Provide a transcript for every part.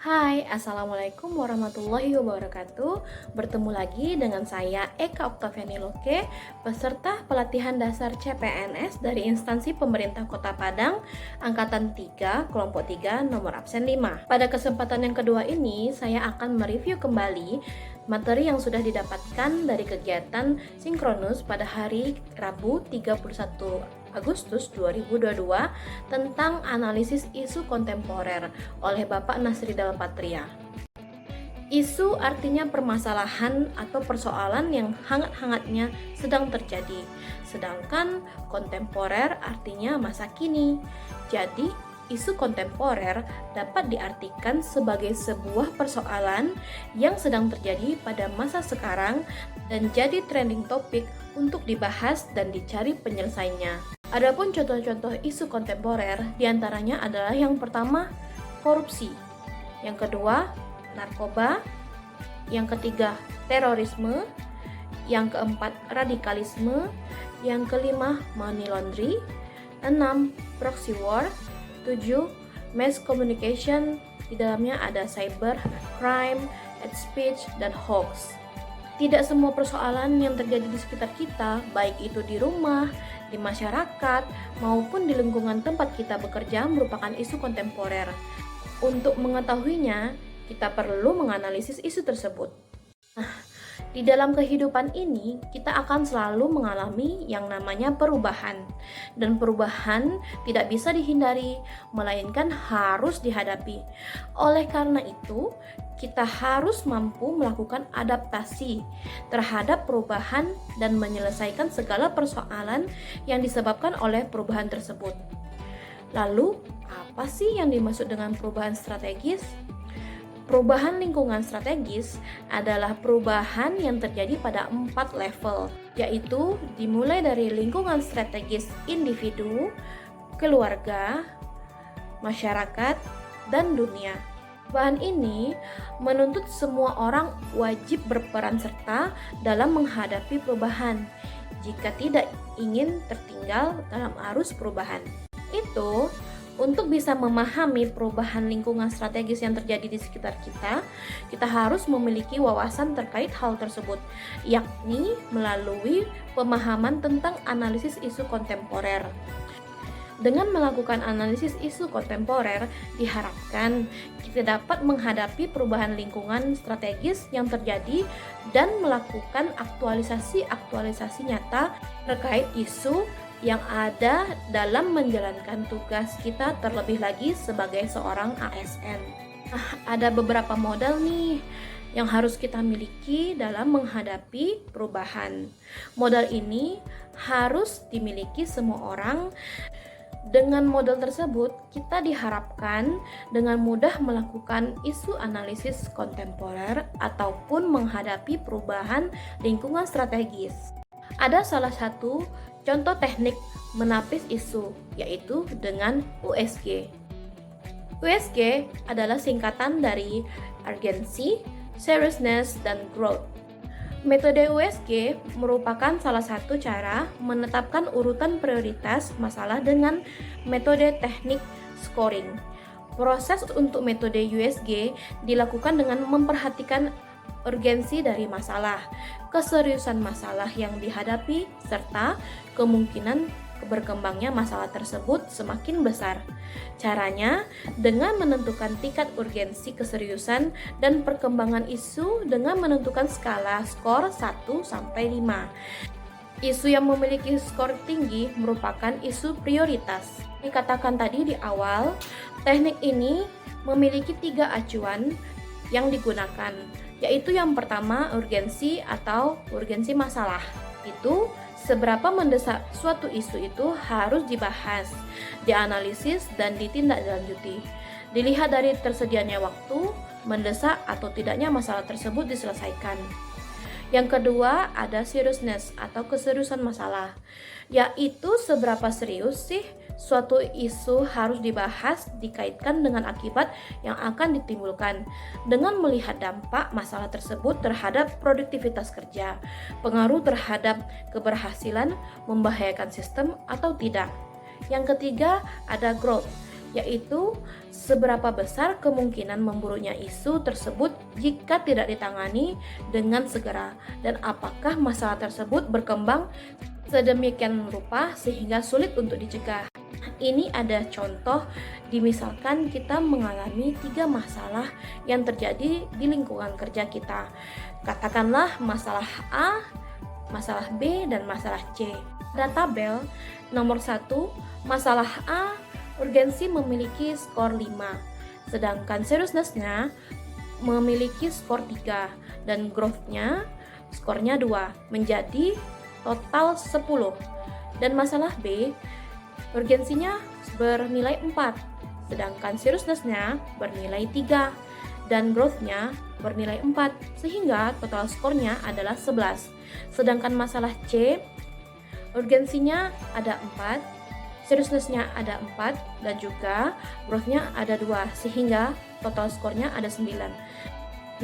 Hai, Assalamualaikum warahmatullahi wabarakatuh. Bertemu lagi dengan saya Eka Oktaviani Loke, peserta pelatihan dasar CPNS dari instansi pemerintah Kota Padang, Angkatan 3, Kelompok 3, nomor absen 5. Pada kesempatan yang kedua ini, saya akan mereview kembali materi yang sudah didapatkan dari kegiatan sinkronus pada hari Rabu 31 Agustus 2022 tentang analisis isu kontemporer oleh Bapak Nasridal Patria. Isu artinya permasalahan atau persoalan yang hangat-hangatnya sedang terjadi, sedangkan kontemporer artinya masa kini. Jadi, isu kontemporer dapat diartikan sebagai sebuah persoalan yang sedang terjadi pada masa sekarang dan jadi trending topik untuk dibahas dan dicari penyelesaiannya. Adapun contoh-contoh isu kontemporer diantaranya adalah yang pertama, korupsi, yang kedua, narkoba, yang ketiga, terorisme, yang keempat, radikalisme, yang kelima, money laundry, 6, proxy war, 7, mass communication, di dalamnya ada cyber, crime, hate speech, dan hoax. Tidak semua persoalan yang terjadi di sekitar kita, baik itu di rumah, di masyarakat, maupun di lingkungan tempat kita bekerja merupakan isu kontemporer. Untuk mengetahuinya, kita perlu menganalisis isu tersebut. Di dalam kehidupan ini, kita akan selalu mengalami yang namanya perubahan. Dan perubahan tidak bisa dihindari, melainkan harus dihadapi. Oleh karena itu, kita harus mampu melakukan adaptasi terhadap perubahan dan menyelesaikan segala persoalan yang disebabkan oleh perubahan tersebut. Lalu, apa sih yang dimaksud dengan perubahan strategis? Perubahan lingkungan strategis adalah perubahan yang terjadi pada 4 level, yaitu dimulai dari lingkungan strategis individu, keluarga, masyarakat, dan dunia. Perubahan ini menuntut semua orang wajib berperan serta dalam menghadapi perubahan jika tidak ingin tertinggal dalam arus perubahan. Untuk bisa memahami perubahan lingkungan strategis yang terjadi di sekitar kita harus memiliki wawasan terkait hal tersebut, yakni melalui pemahaman tentang analisis isu kontemporer. Dengan melakukan analisis isu kontemporer, diharapkan kita dapat menghadapi perubahan lingkungan strategis yang terjadi dan melakukan aktualisasi nyata terkait isu yang ada dalam menjalankan tugas kita, terlebih lagi sebagai seorang ASN. Ada beberapa modal nih yang harus kita miliki dalam menghadapi perubahan. Modal ini harus dimiliki semua orang. Dengan modal tersebut, kita diharapkan dengan mudah melakukan isu analisis kontemporer ataupun menghadapi perubahan lingkungan strategis. Ada salah satu contoh teknik menapis isu, yaitu dengan USG. USG adalah singkatan dari urgency, seriousness, dan growth. Metode USG merupakan salah satu cara menetapkan urutan prioritas masalah dengan metode teknik scoring. Proses untuk metode USG dilakukan dengan memperhatikan urgensi dari masalah, keseriusan masalah yang dihadapi, serta kemungkinan berkembangnya masalah tersebut semakin besar. Caranya dengan menentukan tingkat urgensi, keseriusan, dan perkembangan isu dengan menentukan skala skor 1 sampai 5. Isu yang memiliki skor tinggi merupakan isu prioritas. Dikatakan tadi di awal, teknik ini memiliki 3 acuan yang digunakan, yaitu yang pertama urgensi atau urgensi masalah. Itu seberapa mendesak suatu isu itu harus dibahas, dianalisis, dan ditindaklanjuti. Dilihat dari tersedianya waktu, mendesak atau tidaknya masalah tersebut diselesaikan. Yang kedua ada seriousness atau keseriusan masalah, yaitu seberapa serius sih suatu isu harus dibahas dikaitkan dengan akibat yang akan ditimbulkan dengan melihat dampak masalah tersebut terhadap produktivitas kerja, pengaruh terhadap keberhasilan, membahayakan sistem atau tidak. Yang ketiga ada growth, yaitu seberapa besar kemungkinan memburuknya isu tersebut jika tidak ditangani dengan segera, dan apakah masalah tersebut berkembang sedemikian rupa sehingga sulit untuk dicegah. Ini ada contoh, misalkan kita mengalami 3 masalah yang terjadi di lingkungan kerja kita. Katakanlah masalah A, masalah B, dan masalah C. Pada tabel nomor 1, masalah A urgensi memiliki skor 5, sedangkan seriousness-nya memiliki skor 3, dan growth-nya skornya 2, menjadi total 10. Dan masalah B urgensinya bernilai 4, sedangkan seriousness-nya bernilai 3 dan growth-nya bernilai 4, sehingga total skornya adalah 11. Sedangkan masalah C urgensinya ada 4, seriousness-nya ada 4, dan juga growth-nya ada 2, sehingga total skornya ada 9.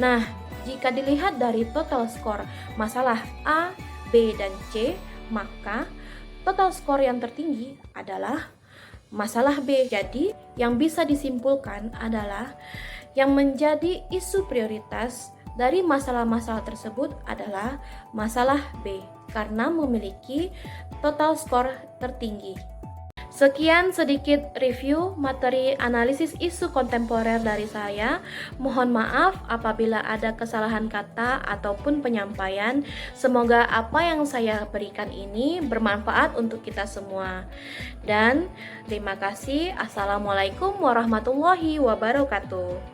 Nah, jika dilihat dari total skor masalah A, B, dan C, maka total skor yang tertinggi adalah masalah B. Jadi, yang bisa disimpulkan adalah yang menjadi isu prioritas dari masalah-masalah tersebut adalah masalah B karena memiliki total skor tertinggi. Sekian sedikit review materi analisis isu kontemporer dari saya. Mohon maaf apabila ada kesalahan kata ataupun penyampaian. Semoga apa yang saya berikan ini bermanfaat untuk kita semua. Dan terima kasih. Assalamualaikum warahmatullahi wabarakatuh.